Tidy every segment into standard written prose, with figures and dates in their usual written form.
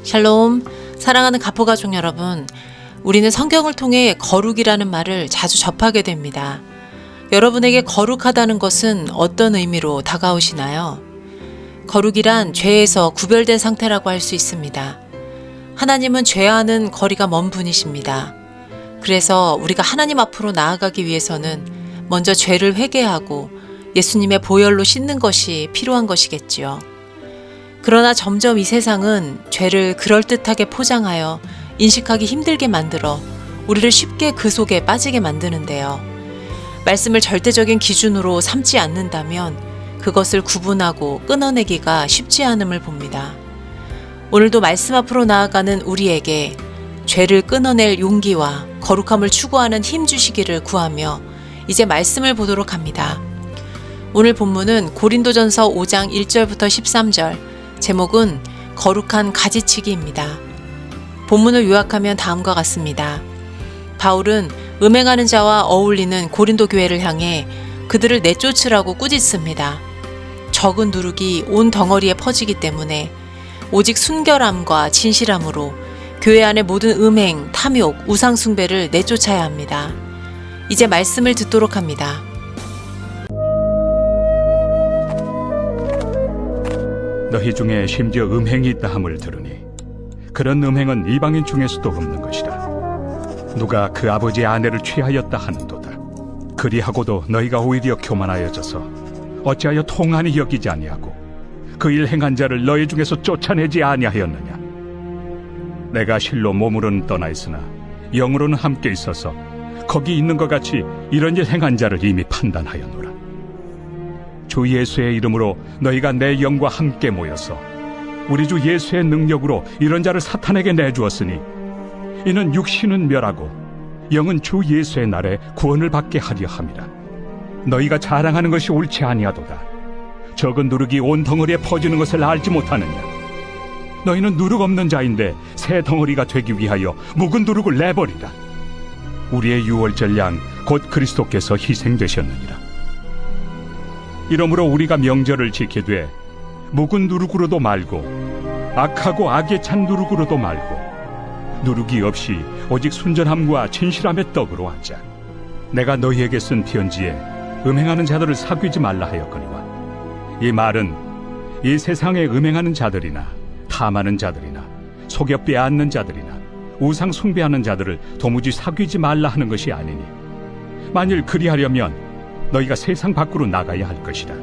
샬롬, 사랑하는 가포가족 여러분, 우리는 성경을 통해 거룩이라는 말을 자주 접하게 됩니다. 여러분에게 거룩하다는 것은 어떤 의미로 다가오시나요? 거룩이란 죄에서 구별된 상태라고 할 수 있습니다. 하나님은 죄와는 거리가 먼 분이십니다. 그래서 우리가 하나님 앞으로 나아가기 위해서는 먼저 죄를 회개하고 예수님의 보혈로 씻는 것이 필요한 것이겠지요. 그러나 점점 이 세상은 죄를 그럴듯하게 포장하여 인식하기 힘들게 만들어 우리를 쉽게 그 속에 빠지게 만드는데요. 말씀을 절대적인 기준으로 삼지 않는다면 그것을 구분하고 끊어내기가 쉽지 않음을 봅니다. 오늘도 말씀 앞으로 나아가는 우리에게 죄를 끊어낼 용기와 거룩함을 추구하는 힘 주시기를 구하며 이제 말씀을 보도록 합니다. 오늘 본문은 고린도전서 5장 1절부터 13절, 제목은 거룩한 가지치기입니다. 본문을 요약하면 다음과 같습니다. 바울은 음행하는 자와 어울리는 고린도 교회를 향해 그들을 내쫓으라고 꾸짖습니다. 적은 누룩이 온 덩어리에 퍼지기 때문에 오직 순결함과 진실함으로 교회 안의 모든 음행, 탐욕, 우상 숭배를 내쫓아야 합니다. 이제 말씀을 듣도록 합니다. 너희 중에 심지어 음행이 있다 함을 들으니 그런 음행은 이방인 중에서도 없는 것이라. 누가 그 아버지의 아내를 취하였다 하는도다. 그리하고도 너희가 오히려 교만하여져서 어찌하여 통한이 여기지 아니하고 그 일 행한 자를 너희 중에서 쫓아내지 아니하였느냐. 내가 실로 몸으로는 떠나 있으나 영으로는 함께 있어서 거기 있는 것 같이 이런 일 행한 자를 이미 판단하였노라. 주 예수의 이름으로 너희가 내 영과 함께 모여서 우리 주 예수의 능력으로 이런 자를 사탄에게 내주었으니 이는 육신은 멸하고 영은 주 예수의 날에 구원을 받게 하려 함이라. 너희가 자랑하는 것이 옳지 아니하도다. 적은 누룩이 온 덩어리에 퍼지는 것을 알지 못하느냐. 너희는 누룩 없는 자인데 새 덩어리가 되기 위하여 묵은 누룩을 내버리라. 우리의 유월절 양 곧 그리스도께서 희생되셨느니라. 이러므로 우리가 명절을 지키되 묵은 누룩으로도 말고 악하고 악에 찬 누룩으로도 말고 누룩이 없이 오직 순전함과 진실함의 떡으로 하자. 내가 너희에게 쓴 편지에 음행하는 자들을 사귀지 말라 하였거니와 이 말은 이 세상에 음행하는 자들이나 탐하는 자들이나 속여 빼앗는 자들이나 우상 숭배하는 자들을 도무지 사귀지 말라 하는 것이 아니니 만일 그리하려면 너희가 세상 밖으로 나가야 할 것이다.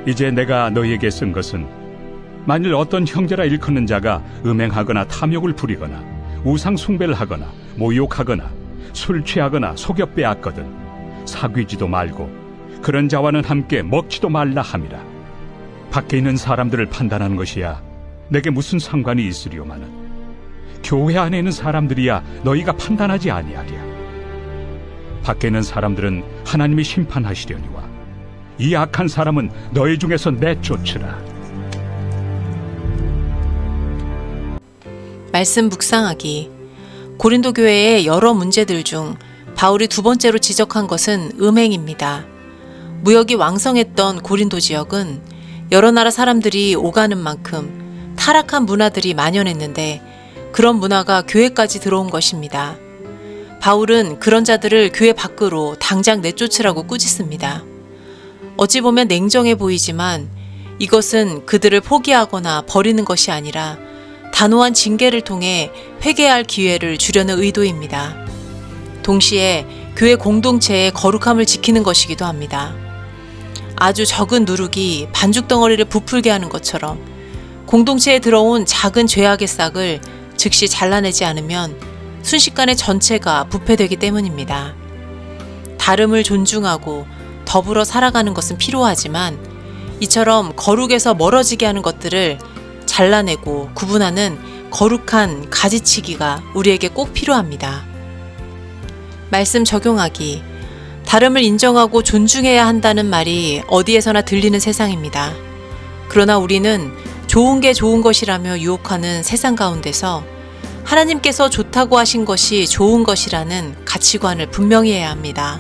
이제 내가 너희에게 쓴 것은 만일 어떤 형제라 일컫는 자가 음행하거나 탐욕을 부리거나 우상 숭배를 하거나 모욕하거나 술 취하거나 속여 빼앗거든 사귀지도 말고 그런 자와는 함께 먹지도 말라 함이라. 밖에 있는 사람들을 판단하는 것이야 내게 무슨 상관이 있으리오마는 교회 안에 있는 사람들이야 너희가 판단하지 아니하리야. 밖에 있는 사람들은 하나님이 심판하시려니와 이 악한 사람은 너희 중에서 내쫓으라. 말씀 묵상하기. 고린도 교회의 여러 문제들 중 바울이 두 번째로 지적한 것은 음행입니다. 무역이 왕성했던 고린도 지역은 여러 나라 사람들이 오가는 만큼 타락한 문화들이 만연했는데 그런 문화가 교회까지 들어온 것입니다. 바울은 그런 자들을 교회 밖으로 당장 내쫓으라고 꾸짖습니다. 어찌 보면 냉정해 보이지만 이것은 그들을 포기하거나 버리는 것이 아니라 단호한 징계를 통해 회개할 기회를 주려는 의도입니다. 동시에 교회 공동체의 거룩함을 지키는 것이기도 합니다. 아주 적은 누룩이 반죽 덩어리를 부풀게 하는 것처럼 공동체에 들어온 작은 죄악의 싹을 즉시 잘라내지 않으면 순식간에 전체가 부패되기 때문입니다. 다름을 존중하고 더불어 살아가는 것은 필요하지만 이처럼 거룩에서 멀어지게 하는 것들을 잘라내고 구분하는 거룩한 가지치기가 우리에게 꼭 필요합니다. 말씀 적용하기. 다름을 인정하고 존중해야 한다는 말이 어디에서나 들리는 세상입니다. 그러나 우리는 좋은 게 좋은 것이라며 유혹하는 세상 가운데서 하나님께서 좋다고 하신 것이 좋은 것이라는 가치관을 분명히 해야 합니다.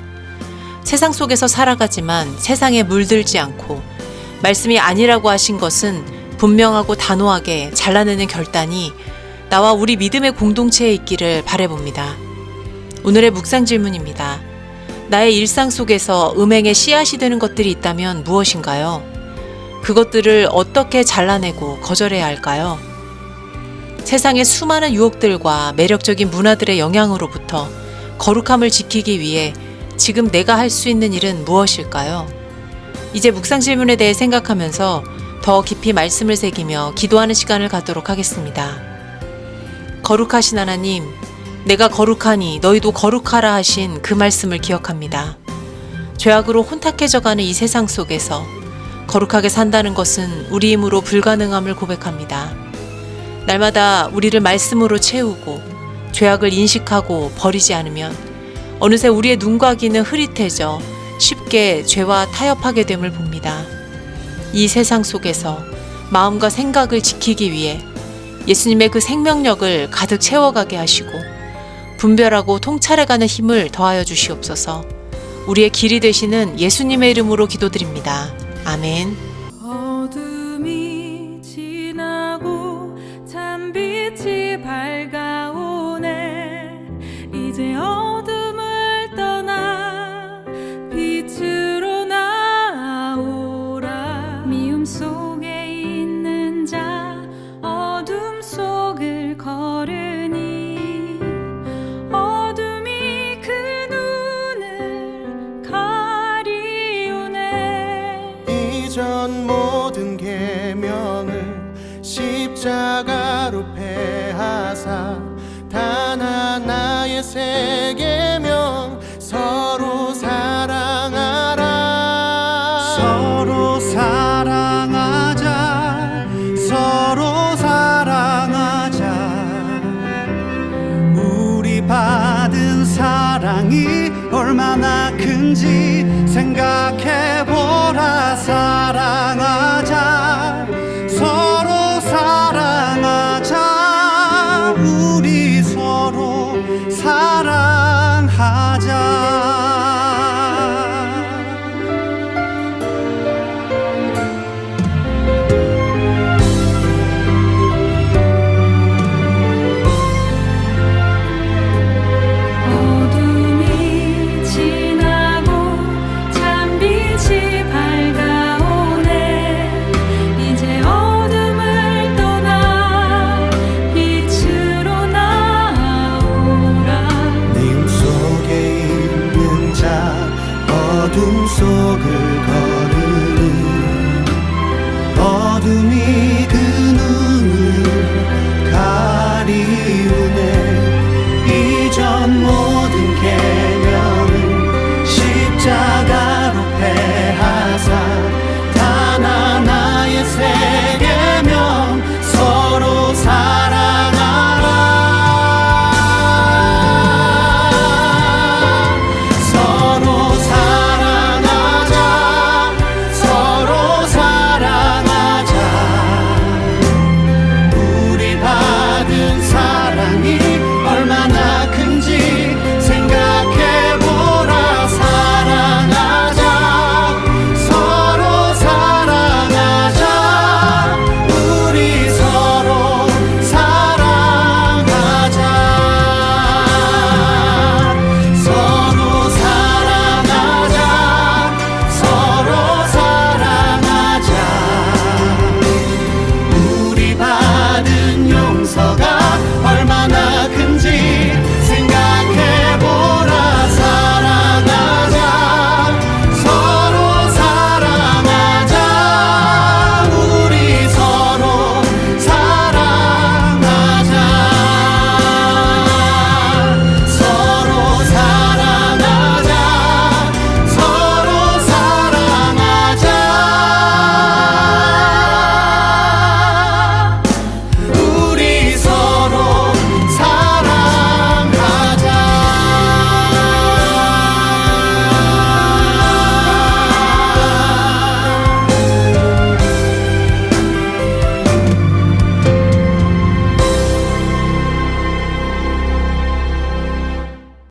세상 속에서 살아가지만 세상에 물들지 않고 말씀이 아니라고 하신 것은 분명하고 단호하게 잘라내는 결단이 나와 우리 믿음의 공동체에 있기를 바라봅니다. 오늘의 묵상 질문입니다. 나의 일상 속에서 음행의 씨앗이 되는 것들이 있다면 무엇인가요? 그것들을 어떻게 잘라내고 거절해야 할까요? 세상의 수많은 유혹들과 매력적인 문화들의 영향으로부터 거룩함을 지키기 위해 지금 내가 할 수 있는 일은 무엇일까요? 이제 묵상 질문에 대해 생각하면서 더 깊이 말씀을 새기며 기도하는 시간을 갖도록 하겠습니다. 거룩하신 하나님, 내가 거룩하니 너희도 거룩하라 하신 그 말씀을 기억합니다. 죄악으로 혼탁해져가는 이 세상 속에서 거룩하게 산다는 것은 우리 힘으로 불가능함을 고백합니다. 날마다 우리를 말씀으로 채우고 죄악을 인식하고 버리지 않으면 어느새 우리의 눈과 귀는 흐릿해져 쉽게 죄와 타협하게 됨을 봅니다. 이 세상 속에서 마음과 생각을 지키기 위해 예수님의 그 생명력을 가득 채워가게 하시고 분별하고 통찰해가는 힘을 더하여 주시옵소서. 우리의 길이 되시는 예수님의 이름으로 기도드립니다. 아멘. 어둠이 지나고 찬빛이 밝아오네. 이제 어둠을 떠나 빛으로 나오라. 미움 속에 있는 자 어둠 속을 걸으니 어둠이 그 눈을 가리우네. 이전 모든 계명을 십자가로 패하사 단 하나의 새 계명 서로 사랑하라. 서로 사랑하자. 서로 사랑하자. 우리 받은 사랑이 얼마나 큰지 생각해보라. 사랑하자.